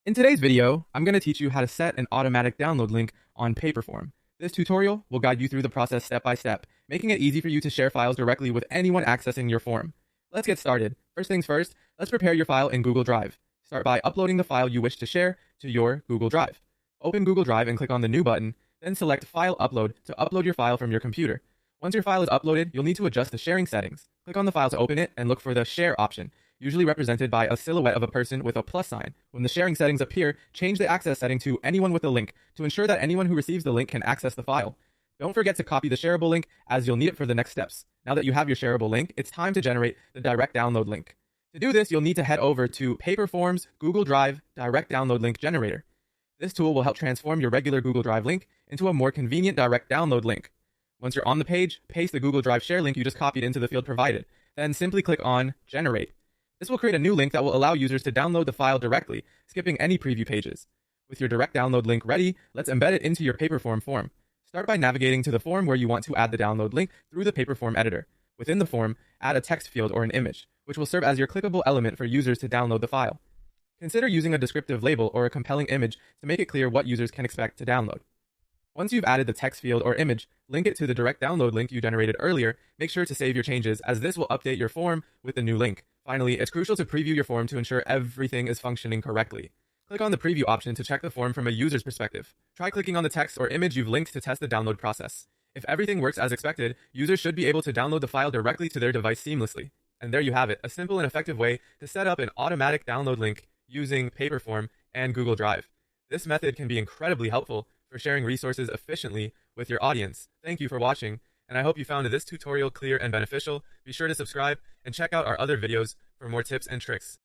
In today's video, I'm going to teach you how to set an automatic download link on Paperform. This tutorial will guide you through the process step by step, making it easy for you to share files directly with anyone accessing your form. Let's get started. First things first, let's prepare your file in Google Drive. Start by uploading the file you wish to share to your Google Drive. Open Google Drive and click on the New button, then select File Upload to upload your file from your computer. Once your file is uploaded, you'll need to adjust the sharing settings. Click on the file to open it and look for the Share option, usually represented by a silhouette of a person with a plus sign. When the sharing settings appear, change the access setting to anyone with a link to ensure that anyone who receives the link can access the file. Don't forget to copy the shareable link, as you'll need it for the next steps. Now that you have your shareable link, it's time to generate the direct download link. To do this, you'll need to head over to Paperform's Google Drive Direct Download Link Generator. This tool will help transform your regular Google Drive link into a more convenient direct download link. Once you're on the page, paste the Google Drive share link you just copied into the field provided. Then simply click on Generate. This will create a new link that will allow users to download the file directly, skipping any preview pages. With your direct download link ready, let's embed it into your Paperform form. Start by navigating to the form where you want to add the download link through the Paperform editor. Within the form, add a text field or an image, which will serve as your clickable element for users to download the file. Consider using a descriptive label or a compelling image to make it clear what users can expect to download. Once you've added the text field or image, link it to the direct download link you generated earlier. Make sure to save your changes, as this will update your form with the new link. Finally, it's crucial to preview your form to ensure everything is functioning correctly. Click on the preview option to check the form from a user's perspective. Try clicking on the text or image you've linked to test the download process. If everything works as expected, users should be able to download the file directly to their device seamlessly. And there you have it, a simple and effective way to set up an automatic download link using Paperform and Google Drive. This method can be incredibly helpful for sharing resources efficiently with your audience. Thank you for watching, and I hope you found this tutorial clear and beneficial. Be sure to subscribe and check out our other videos for more tips and tricks.